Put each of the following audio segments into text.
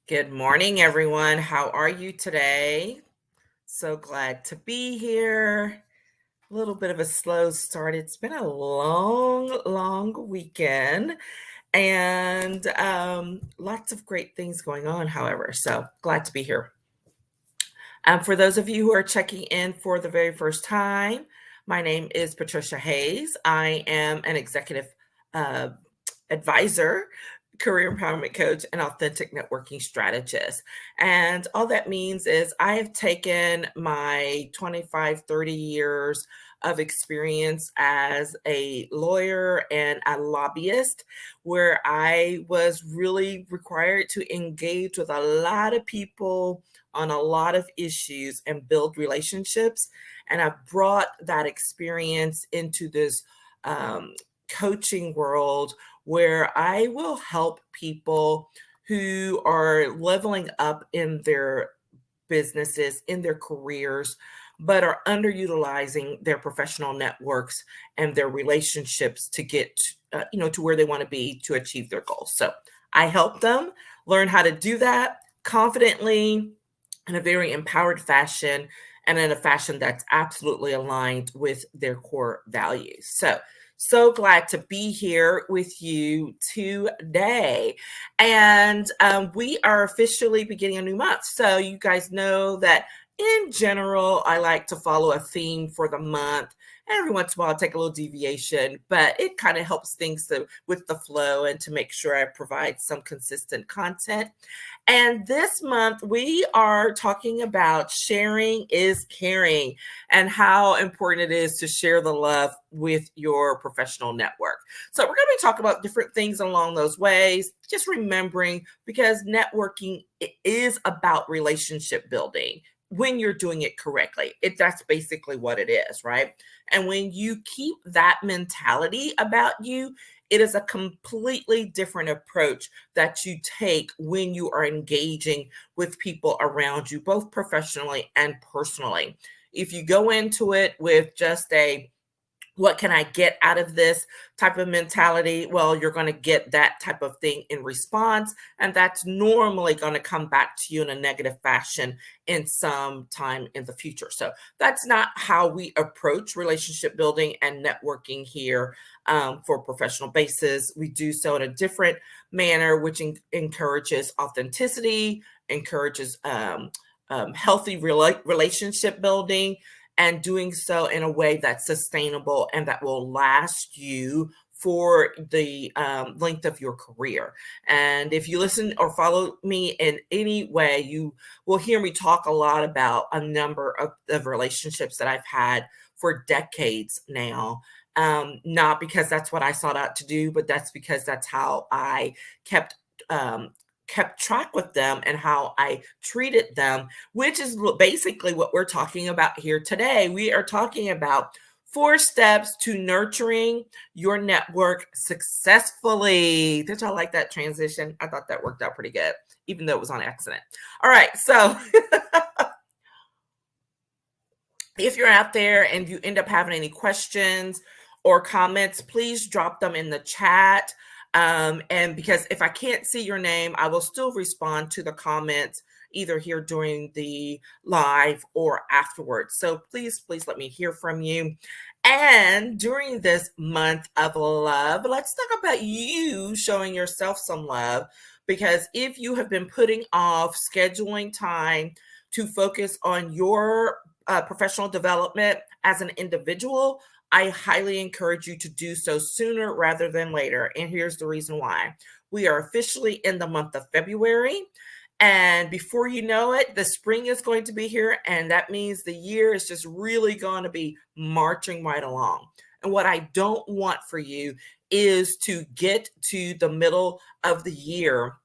Good morning, everyone. How are you today? So glad to be here. A little bit of a slow start. It's been a long weekend and lots of great things going on, however. So glad to be here. For those of you who are checking in for the very first time, my name is Patricia Hayes. I am an executive uh, advisor, career empowerment coach, and authentic networking strategist. And all that means is I have taken my 25, 30 years of experience as a lawyer and a lobbyist, where I was really required to engage with a lot of people on a lot of issues and build relationships. And I've brought that experience into this coaching world where I will help people who are leveling up in their businesses, in their careers, but are underutilizing their professional networks and their relationships to get to where they want to be to achieve their goals. So I help them learn how to do that confidently in a very empowered fashion and in a fashion that's absolutely aligned with their core values. So glad to be here with you today. And we are officially beginning a new month. So you guys know that in general, I like to follow a theme for the month. Every once in a while, I take a little deviation, but it kind of helps things with the flow and to make sure I provide some consistent content. And this month, we are talking about sharing is caring and how important it is to share the love with your professional network. So, we're going to be talking about different things along those ways, just remembering because networking is about relationship building when you're doing it correctly. That's basically what it is, right? And when you keep that mentality about you, it is a completely different approach that you take when you are engaging with people around you, both professionally and personally. If you go into it with just a what can I get out of this type of mentality? Well, you're going to get that type of thing in response. And that's normally going to come back to you in a negative fashion in some time in the future. So that's not how we approach relationship building and networking here for professional basis. We do so in a different manner, which encourages authenticity, encourages healthy relationship building, and doing so in a way that's sustainable and that will last you for the length of your career. And if you listen or follow me in any way, you will hear me talk a lot about a number of relationships that I've had for decades now. Not because that's what I sought out to do, but that's because that's how I kept um, kept track with them and how I treated them, which is basically what we're talking about here today. We are talking about 4 steps to nurturing your network successfully. Did y'all like that transition? I thought that worked out pretty good, even though it was on accident. All right. So if you're out there and you end up having any questions or comments, please drop them in the chat. And because if I can't see your name, I will still respond to the comments either here during the live or afterwards. So please let me hear from you. And during this month of love, let's talk about you showing yourself some love. Because if you have been putting off scheduling time to focus on your professional development as an individual, I highly encourage you to do so sooner rather than later. And here's the reason why. We are officially in the month of February. And before you know it, the spring is going to be here. And that means the year is just really going to be marching right along. And what I don't want for you is to get to the middle of the year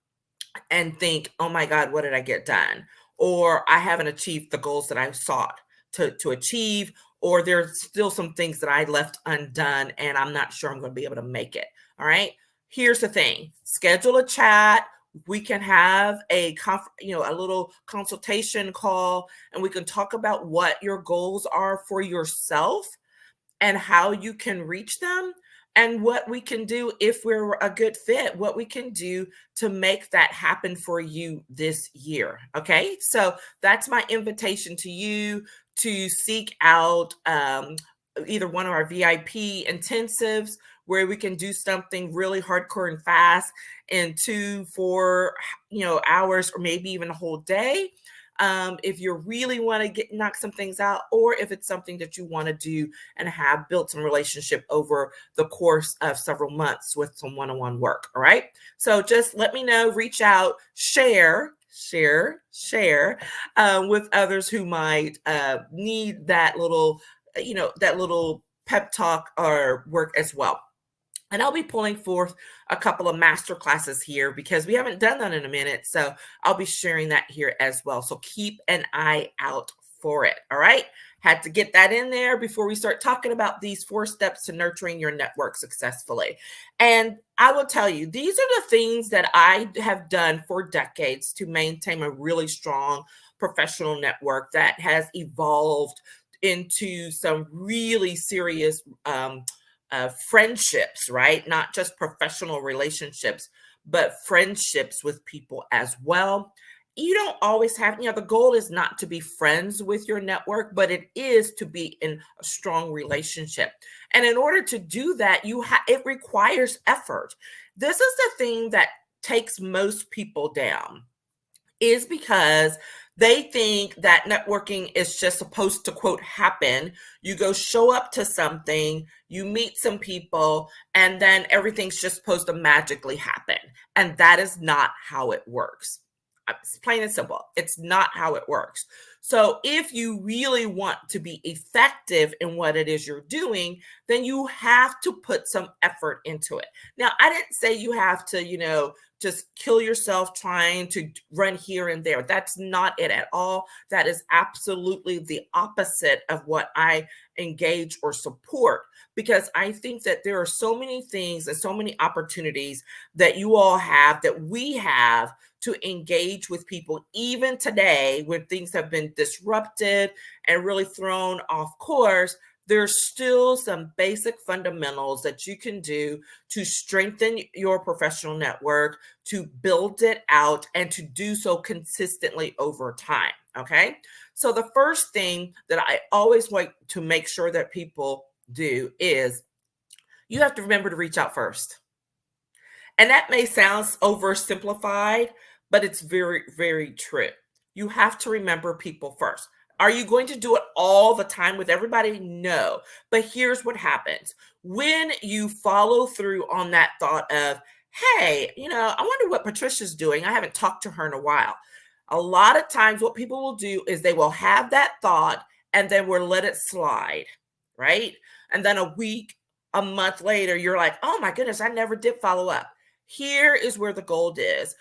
and think, oh my God, what did I get done? Or I haven't achieved the goals that I sought to achieve, or there's still some things that I left undone and I'm not sure I'm going to be able to make it. All right. Here's the thing. Schedule a chat. We can have a little consultation call, and we can talk about what your goals are for yourself and how you can reach them. and what we can do if we're a good fit, what we can do to make that happen for you this year. Okay. So that's my invitation to you to seek out either one of our VIP intensives where we can do something really hardcore and fast in 2, 4, hours, or maybe even a whole day. If you really want to get knock some things out, or if it's something that you want to do and have built some relationship over the course of several months with some one-on-one work. All right. So just let me know, reach out, share with others who might need that little, that little pep talk or work as well. And I'll be pulling forth a couple of master classes here because we haven't done that in a minute. So I'll be sharing that here as well. So keep an eye out for it. All right. Had to get that in there before we start talking about these 4 steps to nurturing your network successfully. And I will tell you, these are the things that I have done for decades to maintain a really strong professional network that has evolved into some really serious friendships, right? Not just professional relationships, but friendships with people as well. You don't always have, the goal is not to be friends with your network, but it is to be in a strong relationship. And in order to do that, it requires effort. This is the thing that takes most people down, is because they think that networking is just supposed to, quote, happen. You go show up to something, you meet some people, and then everything's just supposed to magically happen. And that is not how it works. It's plain and simple. It's not how it works. So if you really want to be effective in what it is you're doing, then you have to put some effort into it. Now, I didn't say you have to, just kill yourself trying to run here and there. That's not it at all. That is absolutely the opposite of what I engage or support, because I think that there are so many things and so many opportunities that you all have, that we have, to engage with people even today when things have been disrupted and really thrown off course. There's still some basic fundamentals that you can do to strengthen your professional network, to build it out, and to do so consistently over time. Okay. So the first thing that I always want to make sure that people do is you have to remember to reach out first. And that may sound oversimplified, but it's very, very true. You have to remember people first. Are you going to do it all the time with everybody? No. But here's what happens when you follow through on that thought of, hey, I wonder what Patricia's doing. I haven't talked to her in a while. A lot of times, what people will do is they will have that thought and then we'll let it slide, right? And then a week, a month later, you're like, oh my goodness, I never did follow up. Here is where the gold is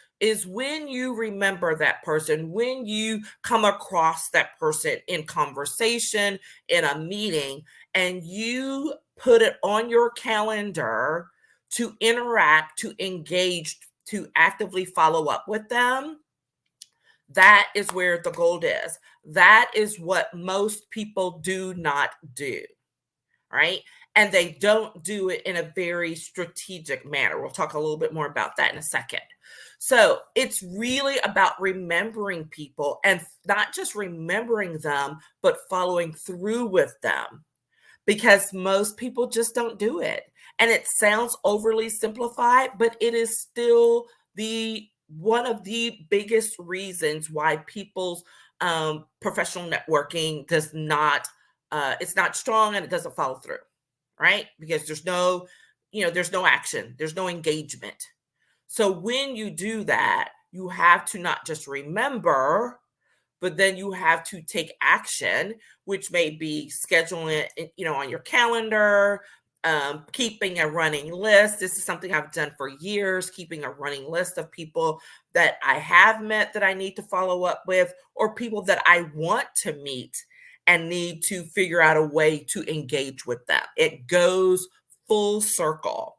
when you remember that person, when you come across that person in conversation, in a meeting, and you put it on your calendar to interact, to engage, to actively follow up with them. That is where the gold is. That is what most people do not do, right? And they don't do it in a very strategic manner. We'll talk a little bit more about that in a second. So it's really about remembering people, and not just remembering them, but following through with them, because most people just don't do it. And it sounds overly simplified, but it is still the one of the biggest reasons why people's professional networking does not it's not strong and it doesn't follow through, right? Because there's no action, there's no engagement. So when you do that, you have to not just remember, but then you have to take action, which may be scheduling it, on your calendar, keeping a running list. This is something I've done for years, keeping a running list of people that I have met that I need to follow up with, or people that I want to meet and need to figure out a way to engage with them. It goes full circle.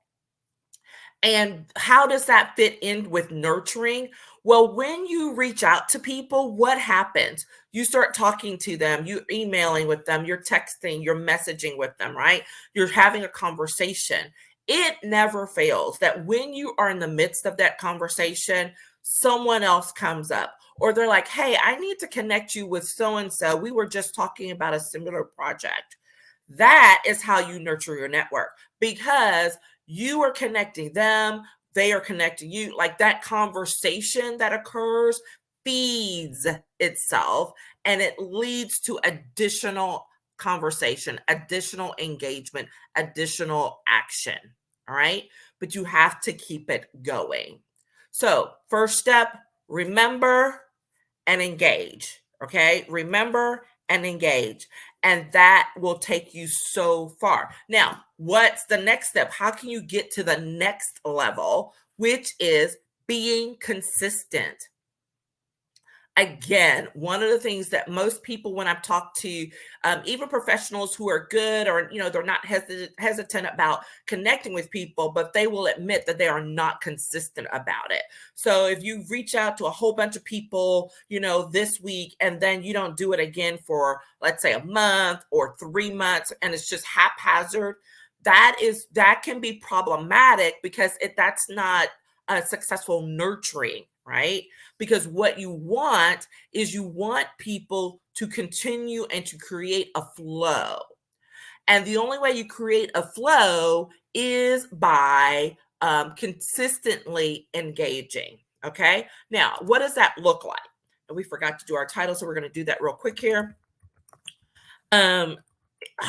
And how does that fit in with nurturing? Well, when you reach out to people, what happens? You start talking to them, you're emailing with them, you're texting, you're messaging with them, right? You're having a conversation. It never fails that when you are in the midst of that conversation, someone else comes up or they're like, hey, I need to connect you with so and so. We were just talking about a similar project. That is how you nurture your network because you are connecting them, they are connecting you. Like that conversation that occurs feeds itself and it leads to additional conversation, additional engagement, additional action. All right. But you have to keep it going. So, first step, remember and engage. Okay. Remember and engage. And that will take you so far. Now, what's the next step? How can you get to the next level, which is being consistent? Again, one of the things that most people, when I've talked to even professionals who are good or, they're not hesitant about connecting with people, but they will admit that they are not consistent about it. So if you reach out to a whole bunch of people, this week, and then you don't do it again for, let's say, a month or 3 months, and it's just haphazard, that can be problematic because that's not a successful nurturing, right? Because what you want is you want people to continue and to create a flow. And the only way you create a flow is by consistently engaging. Okay. Now, what does that look like? And we forgot to do our title, so we're going to do that real quick here. Um,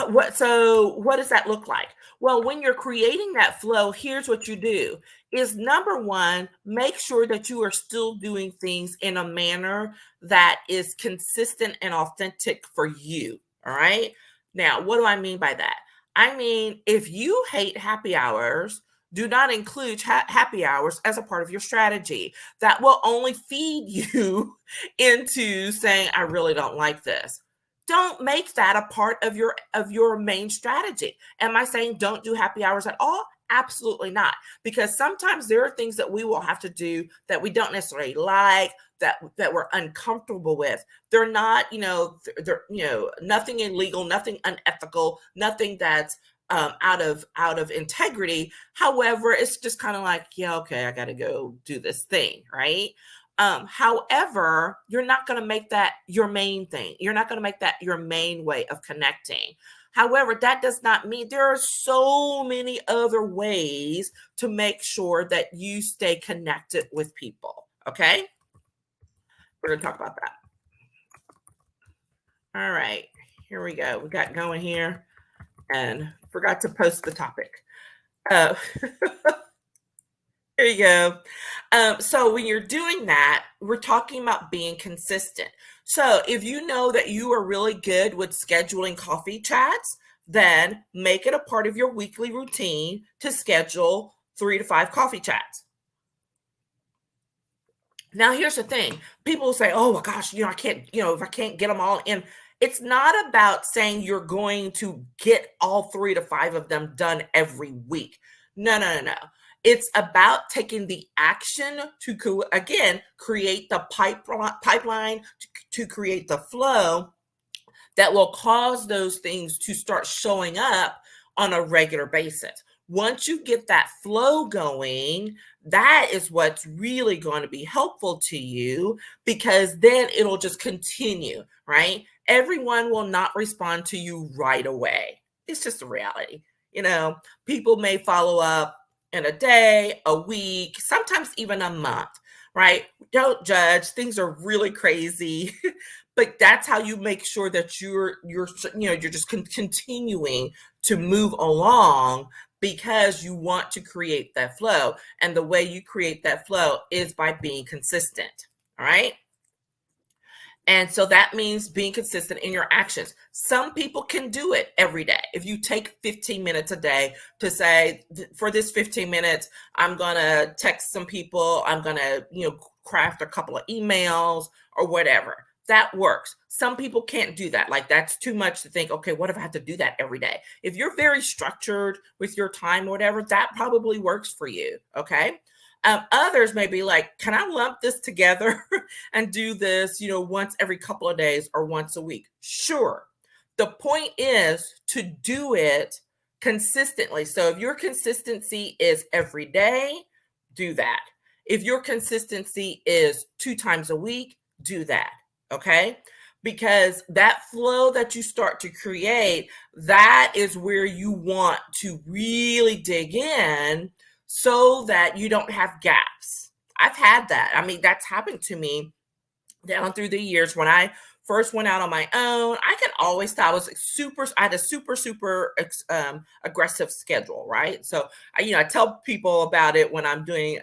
what does that look like? Well, when you're creating that flow, here's what you do is number one, make sure that you are still doing things in a manner that is consistent and authentic for you. All right. Now, what do I mean by that? I mean, if you hate happy hours, do not include happy hours as a part of your strategy. That will only feed you into saying, I really don't like this. Don't make that a part of your main strategy. Am I saying don't do happy hours at all? Absolutely not. Because sometimes there are things that we will have to do that we don't necessarily like, that we're uncomfortable with. They're not, they're nothing illegal, nothing unethical, nothing that's out of integrity. However, it's just kind of like, yeah, okay, I got to go do this thing, right? However, you're not going to make that your main thing. You're not going to make that your main way of connecting. However, that does not mean there are so many other ways to make sure that you stay connected with people. Okay. We're going to talk about that. All right. Here we go. We got going here and forgot to post the topic. Uh, There you go. So when you're doing that, we're talking about being consistent. So if you know that you are really good with scheduling coffee chats, then make it a part of your weekly routine to schedule 3 to 5 coffee chats. Now, here's the thing. People will say, oh my gosh, I can't, if I can't get them all in. It's not about saying you're going to get all 3 to 5 of them done every week. No, no, no, no. It's about taking the action to, again, create the pipeline, to create the flow that will cause those things to start showing up on a regular basis. Once you get that flow going, that is what's really going to be helpful to you because then it'll just continue, right? Everyone will not respond to you right away. It's just a reality. People may follow up in a day, a week, sometimes even a month, right? Don't judge. Things are really crazy. But that's how you make sure that you're just continuing to move along because you want to create that flow. And the way you create that flow is by being consistent. All right. And so that means being consistent in your actions. Some people can do it every day. If you take 15 minutes a day to say, for this 15 minutes, I'm going to text some people, I'm going to, craft a couple of emails or whatever. That works. Some people can't do that. Like that's too much to think, okay, what if I have to do that every day? If you're very structured with your time or whatever, that probably works for you. Okay. Others may be like, can I lump this together and do this, once every couple of days or once a week? Sure. The point is to do it consistently. So if your consistency is every day, do that. If your consistency is 2 times a week, do that. Okay. Because that flow that you start to create, that is where you want to really dig in so that you don't have gaps. I've had that. I mean, that's happened to me down through the years when I first went out on my own. I could always tell I had a super aggressive schedule, right? So I tell people about it when I'm doing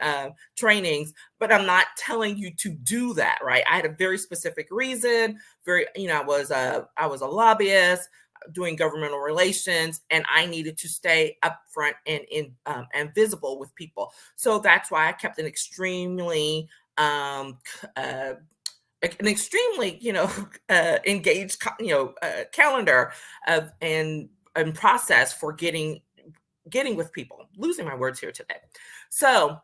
trainings, but I'm not telling you to do that, right? I had a very specific reason. I was a lobbyist doing governmental relations, and I needed to stay upfront and visible with people. So that's why I kept um, an extremely engaged calendar of and process for getting with people. Losing my words here today. So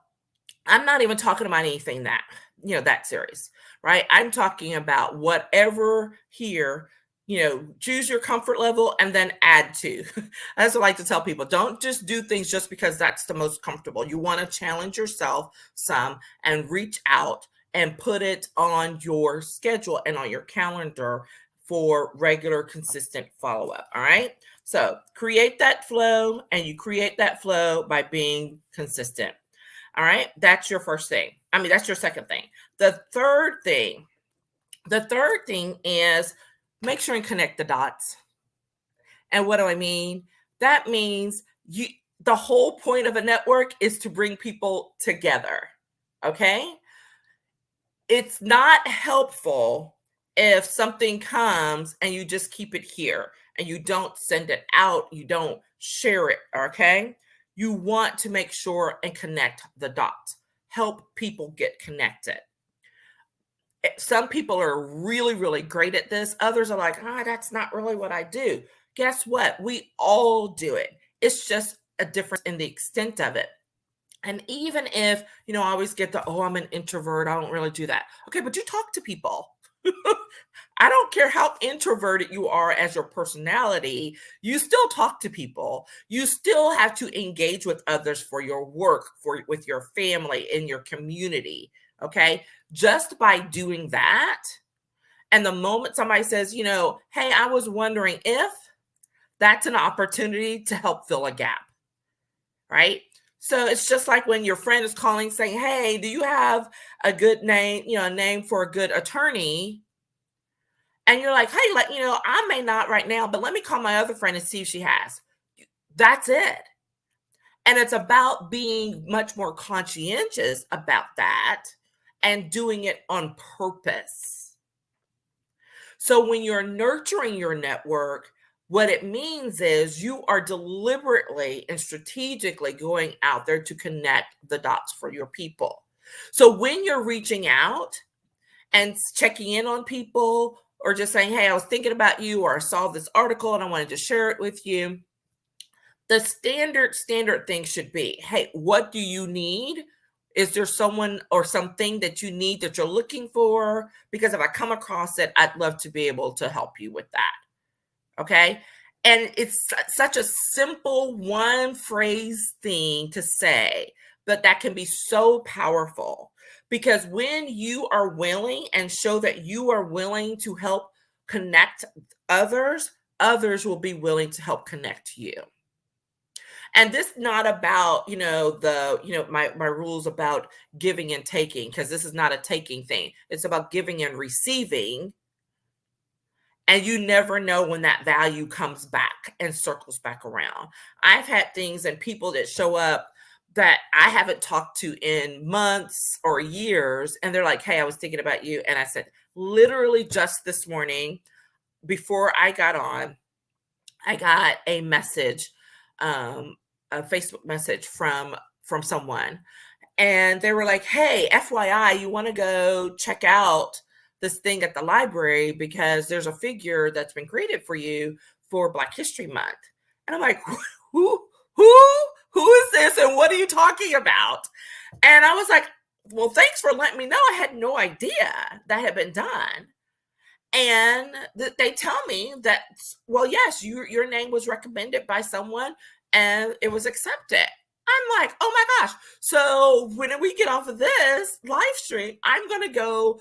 I'm not even talking about anything that serious, right? I'm talking about whatever here. Choose your comfort level and then add to. As I like to tell people, don't just do things just because that's the most comfortable. You want to challenge yourself some and reach out and put it on your schedule and on your calendar for regular, consistent follow up. All right. So create that flow, and you create that flow by being consistent. All right. That's your first thing. I mean, that's your second thing. The third thing is make sure and connect the dots. And what do I mean? That means the whole point of a network is to bring people together. Okay. It's not helpful if something comes and you just keep it here and you don't send it out, you don't share it. Okay. You want to make sure and connect the dots, help people get connected. Some people are really, really great at this. Others are like, that's not really what I do. Guess what? We all do it. It's just a difference in the extent of it. And even if, I always get I'm an introvert, I don't really do that. Okay, but you talk to people. I don't care how introverted you are as your personality, you still talk to people. You still have to engage with others for your work, with your family, in your community. Okay. Just by doing that, and the moment somebody says, hey, I was wondering if, that's an opportunity to help fill a gap, right? So it's just like when your friend is calling saying, hey, do you have a good name, a name for a good attorney? And you're like, hey, I may not right now, but let me call my other friend and see if she has. That's it. And it's about being much more conscientious about that and doing it on purpose. So when you're nurturing your network, what it means is you are deliberately and strategically going out there to connect the dots for your people. So when you're reaching out and checking in on people, or just saying, hey, I was thinking about you, or I saw this article and I wanted to share it with you, the standard thing should be, hey, what do you need? Is there someone or something that you need that you're looking for? Because if I come across it, I'd love to be able to help you with that. Okay. And it's such a simple one phrase thing to say, but that can be so powerful, because when you are willing and show that you are willing to help connect others, others will be willing to help connect you. And this is not about, my rules about giving and taking, because this is not a taking thing. It's about giving and receiving. And you never know when that value comes back and circles back around. I've had things and people that show up that I haven't talked to in months or years. And they're like, hey, I was thinking about you. And I said, literally just this morning, before I got on, I got a message, a Facebook message from someone. And they were like, hey, FYI, you want to go check out this thing at the library because there's a figure that's been created for you for Black History Month. And I'm like, who is this? And what are you talking about? And I was like, well, thanks for letting me know. I had no idea that had been done. And they tell me that, well, yes, your name was recommended by someone, and it was accepted. I'm like, oh my gosh. So when we get off of this live stream, I'm going to go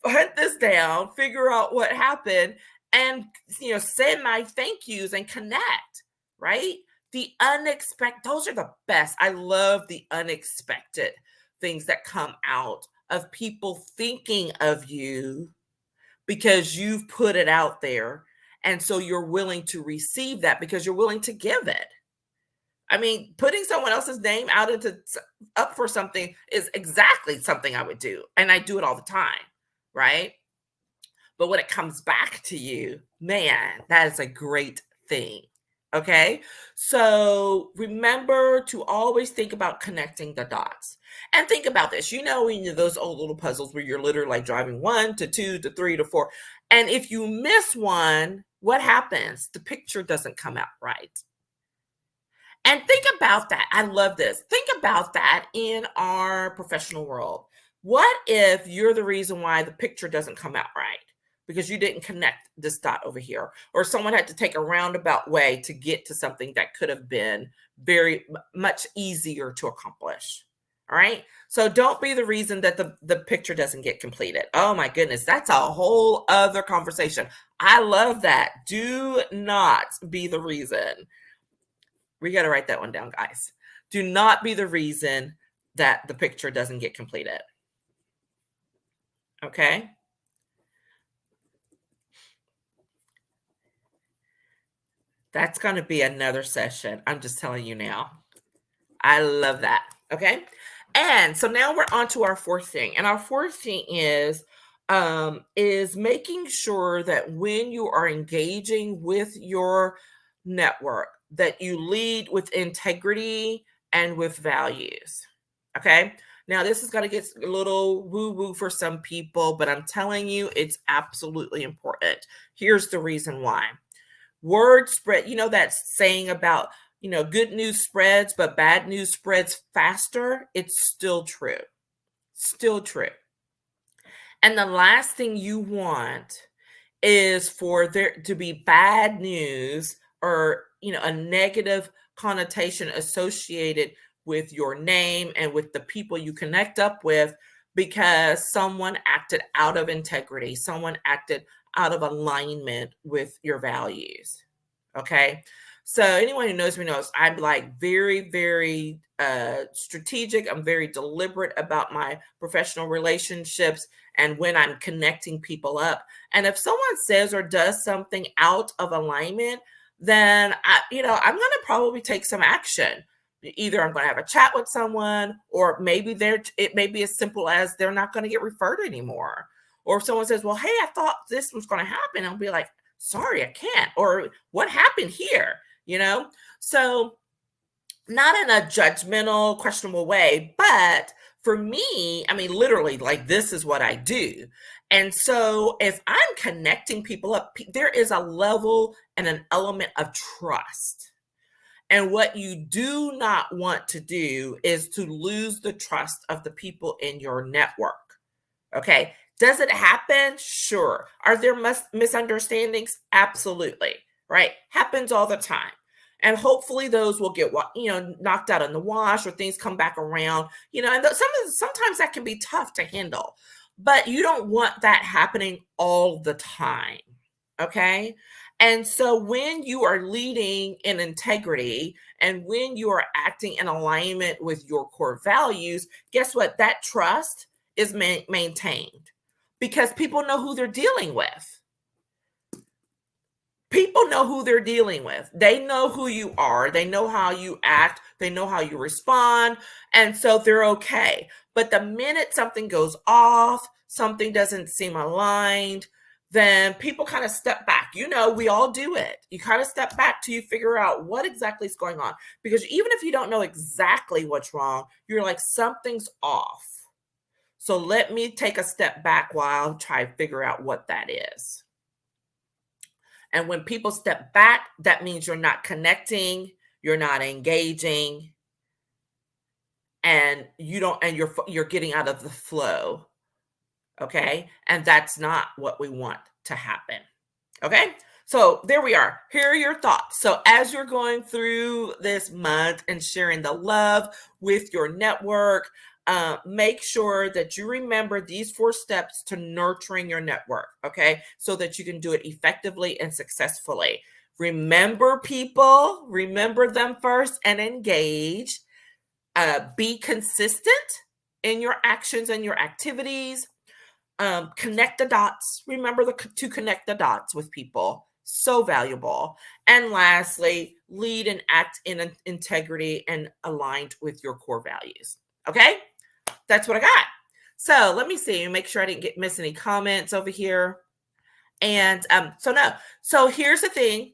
hunt this down, figure out what happened, and send my thank yous and connect, right? The unexpected, those are the best. I love the unexpected things that come out of people thinking of you because you've put it out there. And so you're willing to receive that because you're willing to give it. I mean, putting someone else's name out into up for something is exactly something I would do. And I do it all the time, right? But when it comes back to you, man, that is a great thing. Okay. So remember to always think about connecting the dots and think about this. When those old little puzzles where you're literally like driving 1 to 2 to 3 to 4. And if you miss one, what happens? The picture doesn't come out right. And think about that. I love this. Think about that in our professional world. What if you're the reason why the picture doesn't come out right? Because you didn't connect this dot over here, or someone had to take a roundabout way to get to something that could have been very much easier to accomplish. All right. So don't be the reason that the picture doesn't get completed. Oh my goodness. That's a whole other conversation. I love that. Do not be the reason. We got to write that one down, guys. Do not be the reason that the picture doesn't get completed. Okay. That's going to be another session. I'm just telling you now. I love that. Okay. And so now we're on to our fourth thing. And our fourth thing is making sure that when you are engaging with your network, that you lead with integrity and with values. Okay. Now, this is going to get a little woo-woo for some people, but I'm telling you, it's absolutely important. Here's the reason why. Word spread, that saying about, good news spreads, but bad news spreads faster. It's still true. Still true. And the last thing you want is for there to be bad news or, a negative connotation associated with your name and with the people you connect up with because someone acted out of integrity, someone acted out of alignment with your values. Okay. So anyone who knows me knows I'm like very, very strategic. I'm very deliberate about my professional relationships and when I'm connecting people up. And if someone says or does something out of alignment, then I'm going to probably take some action. Either I'm going to have a chat with someone, or maybe it may be as simple as they're not going to get referred anymore. Or if someone says, well, hey, I thought this was going to happen, I'll be like, sorry, I can't. Or what happened here? So not in a judgmental, questionable way, but for me, I mean, literally, like this is what I do. And so if I'm connecting people up, there is a level and an element of trust. And what you do not want to do is to lose the trust of the people in your network. Okay. Does it happen? Sure. Are there misunderstandings? Absolutely. Right. Happens all the time. And hopefully those will get knocked out in the wash, or things come back around, and sometimes that can be tough to handle, but you don't want that happening all the time. Okay. And so when you are leading in integrity and when you are acting in alignment with your core values, guess what? That trust is maintained because people know who they're dealing with. People know who they're dealing with. They know who you are. They know how you act. They know how you respond. And so they're okay. But the minute something goes off, something doesn't seem aligned, then people kind of step back. We all do it. You kind of step back till you figure out what exactly is going on. Because even if you don't know exactly what's wrong, you're like, something's off. So let me take a step back while I try to figure out what that is. And when people step back, that means you're not connecting, you're not engaging, and you're getting out of the flow. Okay? And that's not what we want to happen. Okay? So there we are. Here are your thoughts. So as you're going through this month and sharing the love with your network, make sure that you remember these 4 steps to nurturing your network, okay? So that you can do it effectively and successfully. Remember people, remember them first and engage. Be consistent in your actions and your activities. Connect the dots. Remember to connect the dots with people. So valuable. And lastly, lead and act in integrity and aligned with your core values. Okay, that's what I got. So let me see. Make sure I didn't miss any comments over here. And so here's the thing.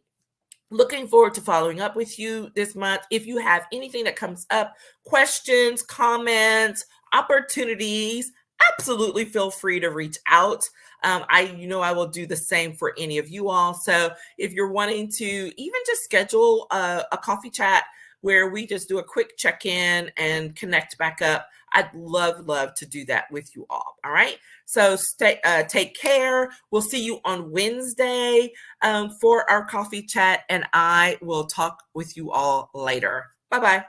Looking forward to following up with you this month. If you have anything that comes up, questions, comments, opportunities, absolutely feel free to reach out. I will do the same for any of you all. So if you're wanting to even just schedule a coffee chat where we just do a quick check-in and connect back up, I'd love to do that with you all. All right. So take care. We'll see you on Wednesday for our coffee chat, and I will talk with you all later. Bye-bye.